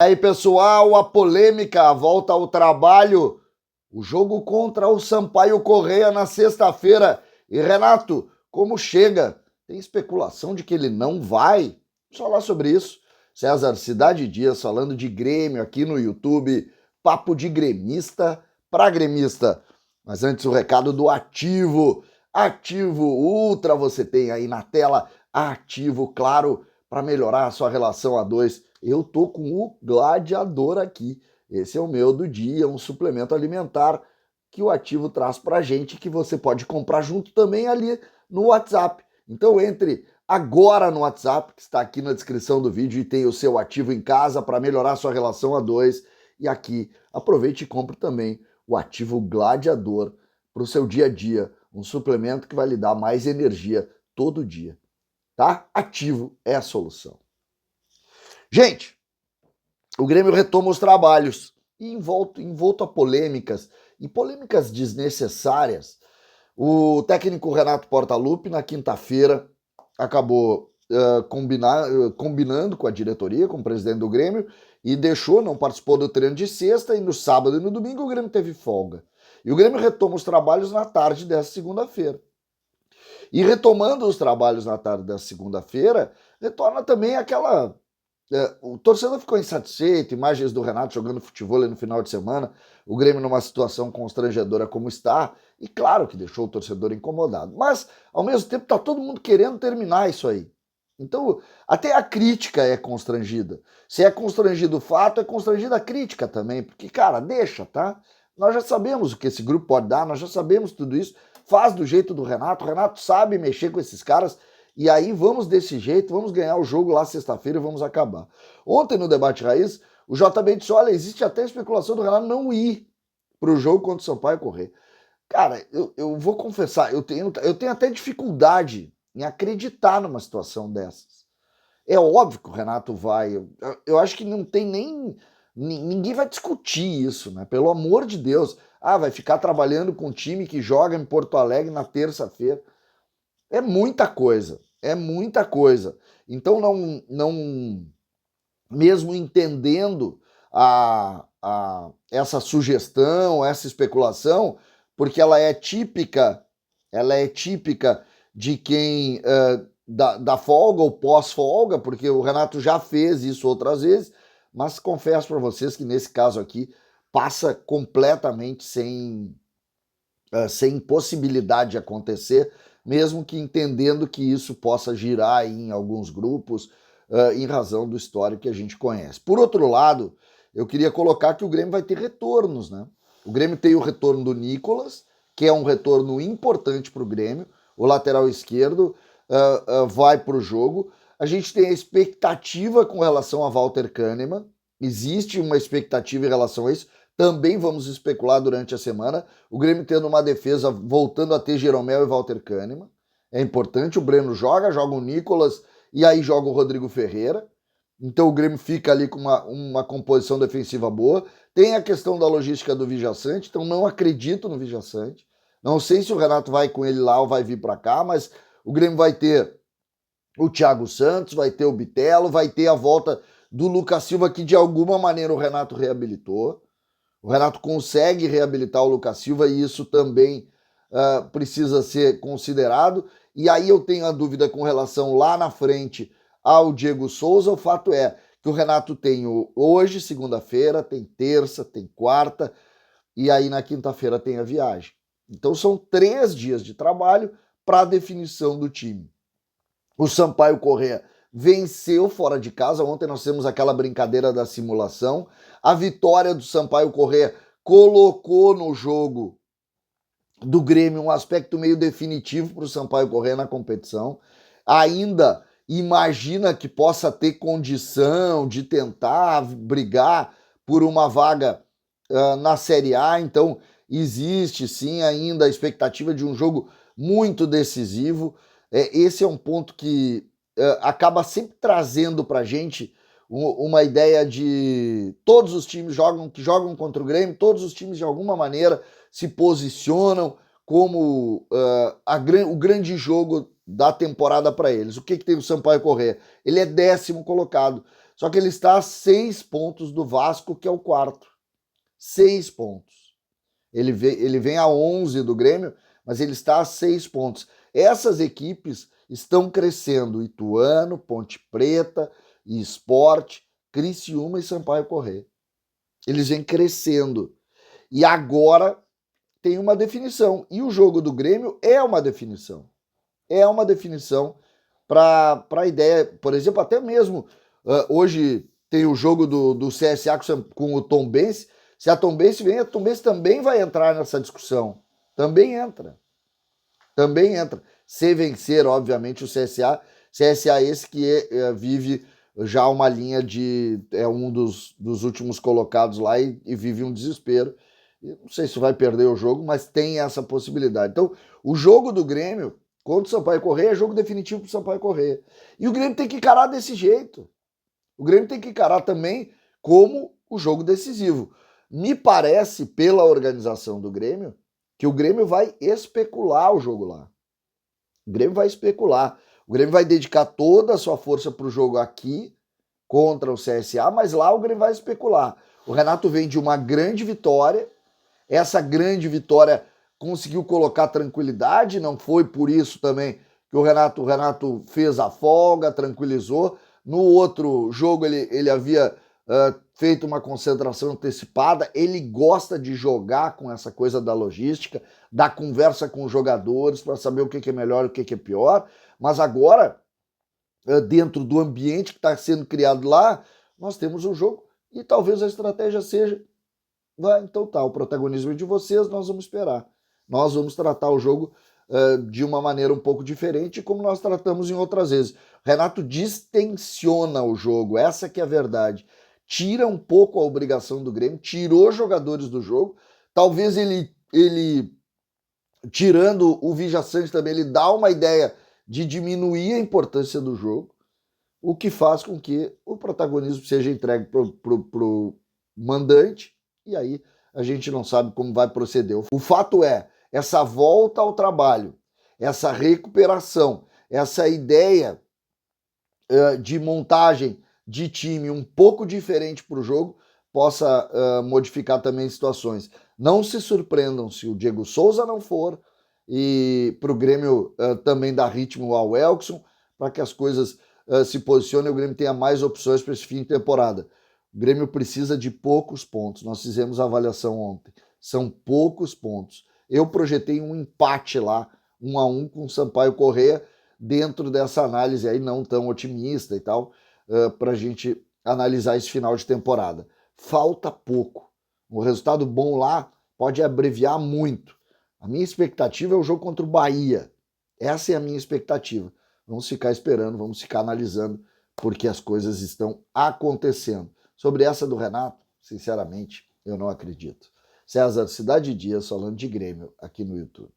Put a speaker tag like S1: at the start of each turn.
S1: Aí, pessoal, a polêmica volta ao trabalho. O jogo contra o Sampaio Corrêa na sexta-feira. E Renato, como chega? Tem especulação de que ele não vai? Vamos falar sobre isso. César Cidade Dias falando de Grêmio aqui no YouTube. Papo de gremista para gremista. Mas antes o recado do Ativo. Ativo Ultra você tem aí na tela. Ativo, claro, para melhorar a sua relação a dois. Eu tô com o Gladiador aqui. Esse é o meu do dia, um suplemento alimentar que o Ativo traz pra gente, que você pode comprar junto também ali no WhatsApp. Então entre agora no WhatsApp, que está aqui na descrição do vídeo, e tem o seu Ativo em casa para melhorar a sua relação a dois. E aqui, aproveite e compre também o Ativo Gladiador para o seu dia a dia, um suplemento que vai lhe dar mais energia todo dia. Tá? Ativo é a solução. Gente, o Grêmio retoma os trabalhos e envolto a polêmicas, e polêmicas desnecessárias. O técnico Renato Portaluppi, na quinta-feira, acabou combinando com a diretoria, com o presidente do Grêmio, e não participou do treino de sexta, e no sábado e no domingo o Grêmio teve folga. E o Grêmio retoma os trabalhos na tarde dessa segunda-feira. E retomando os trabalhos na tarde dessa segunda-feira, retorna também aquela... o torcedor ficou insatisfeito, imagens do Renato jogando futebol no final de semana, o Grêmio numa situação constrangedora como está, e claro que deixou o torcedor incomodado. Mas, ao mesmo tempo, está todo mundo querendo terminar isso aí. Então, até a crítica é constrangida. Se é constrangido o fato, é constrangida a crítica também, porque, cara, deixa, tá? Nós já sabemos o que esse grupo pode dar, nós já sabemos tudo isso, faz do jeito do Renato, o Renato sabe mexer com esses caras, e aí vamos desse jeito, vamos ganhar o jogo lá sexta-feira e vamos acabar. Ontem no Debate Raiz, o JB disse, olha, existe até especulação do Renato não ir para o jogo contra o Sampaio Corrêa. Cara, eu vou confessar, eu tenho até dificuldade em acreditar numa situação dessas. É óbvio que o Renato vai, eu acho que não tem nem... Ninguém vai discutir isso, né? Pelo amor de Deus. Ah, vai ficar trabalhando com um time que joga em Porto Alegre na terça-feira. É muita coisa. É muita coisa. Então, não mesmo entendendo essa sugestão, essa especulação, porque ela é típica de quem da folga ou pós-folga, porque o Renato já fez isso outras vezes, mas confesso para vocês que nesse caso aqui passa completamente sem possibilidade de acontecer, mesmo que entendendo que isso possa girar aí em alguns grupos, em razão do histórico que a gente conhece. Por outro lado, eu queria colocar que o Grêmio vai ter retornos, né? O Grêmio tem o retorno do Nicolas, que é um retorno importante para o Grêmio, o lateral esquerdo vai para o jogo. A gente tem a expectativa com relação a Walter Kahneman, existe uma expectativa em relação a isso, também vamos especular durante a semana. O Grêmio tendo uma defesa, voltando a ter Jeromel e Walter Kahneman. É importante, o Breno joga o Nicolas e aí joga o Rodrigo Ferreira. Então o Grêmio fica ali com uma composição defensiva boa. Tem a questão da logística do Vijaçante, então não acredito no Vijaçante. Não sei se o Renato vai com ele lá ou vai vir para cá, mas o Grêmio vai ter o Thiago Santos, vai ter o Bitelo, vai ter a volta do Lucas Silva, que de alguma maneira o Renato reabilitou. O Renato consegue reabilitar o Lucas Silva e isso também precisa ser considerado. E aí eu tenho a dúvida com relação lá na frente ao Diego Souza. O fato é que o Renato tem hoje, segunda-feira, tem terça, tem quarta, e aí na quinta-feira tem a viagem. Então são 3 dias de trabalho para a definição do time. O Sampaio Corrêa venceu fora de casa. Ontem nós temos aquela brincadeira da simulação. A vitória do Sampaio Corrêa colocou no jogo do Grêmio um aspecto meio definitivo para o Sampaio Corrêa na competição. Ainda imagina que possa ter condição de tentar brigar por uma vaga na Série A. Então existe sim ainda a expectativa de um jogo muito decisivo. Esse é um ponto que acaba sempre trazendo para a gente uma ideia de todos os times que jogam contra o Grêmio, todos os times de alguma maneira se posicionam como o grande jogo da temporada para eles. O que tem o Sampaio Corrêa? Ele é 10º colocado. Só que ele está a 6 pontos do Vasco, que é o quarto. 6 pontos. Ele vem a 11 do Grêmio, mas ele está a 6 pontos. Essas equipes estão crescendo. Ituano, Ponte Preta, Sport, Criciúma e Sampaio Corrêa. Eles vêm crescendo. E agora tem uma definição. E o jogo do Grêmio é uma definição. É uma definição para a ideia. Por exemplo, até mesmo hoje tem o jogo do CSA com o Tombense. Se a Tombense vem, a Tombense também vai entrar nessa discussão. Também entra. Também entra. Se vencer, obviamente, o CSA. CSA esse que vive já uma linha de... É um dos últimos colocados lá e vive um desespero. Não sei se vai perder o jogo, mas tem essa possibilidade. Então, o jogo do Grêmio contra o Sampaio Corrêa é jogo definitivo para o Sampaio Corrêa. E o Grêmio tem que encarar desse jeito. O Grêmio tem que encarar também como o jogo decisivo. Me parece, pela organização do Grêmio, que o Grêmio vai especular o jogo lá. O Grêmio vai especular. O Grêmio vai dedicar toda a sua força para o jogo aqui, contra o CSA, mas lá o Grêmio vai especular. O Renato vem de uma grande vitória. Essa grande vitória conseguiu colocar tranquilidade, não foi por isso também que o Renato fez a folga, tranquilizou. No outro jogo ele havia feito uma concentração antecipada, ele gosta de jogar com essa coisa da logística, da conversa com os jogadores para saber o que é melhor e o que é pior, mas agora, dentro do ambiente que está sendo criado lá, nós temos um jogo e talvez a estratégia seja: então tá, o protagonismo é de vocês, nós vamos esperar. Nós vamos tratar o jogo de uma maneira um pouco diferente, como nós tratamos em outras vezes. Renato distensiona o jogo, essa que é a verdade. Tira um pouco a obrigação do Grêmio, tirou jogadores do jogo. Talvez ele tirando o Vijaçante também, ele dá uma ideia de diminuir a importância do jogo, o que faz com que o protagonismo seja entregue pro mandante, e aí a gente não sabe como vai proceder. O fato é, essa volta ao trabalho, essa recuperação, essa ideia de montagem de time um pouco diferente para o jogo, possa modificar também situações. Não se surpreendam se o Diego Souza não for, e para o Grêmio também dar ritmo ao Elkson, para que as coisas se posicionem, o Grêmio tenha mais opções para esse fim de temporada. O Grêmio precisa de poucos pontos. Nós fizemos a avaliação ontem. São poucos pontos. Eu projetei um empate lá, 1-1 com o Sampaio Corrêa, dentro dessa análise aí não tão otimista e tal, para a gente analisar esse final de temporada. Falta pouco. O resultado bom lá pode abreviar muito. A minha expectativa é o jogo contra o Bahia. Essa é a minha expectativa. Vamos ficar esperando, vamos ficar analisando, porque as coisas estão acontecendo. Sobre essa do Renato, sinceramente, eu não acredito. César, Cidade Dias falando de Grêmio aqui no YouTube.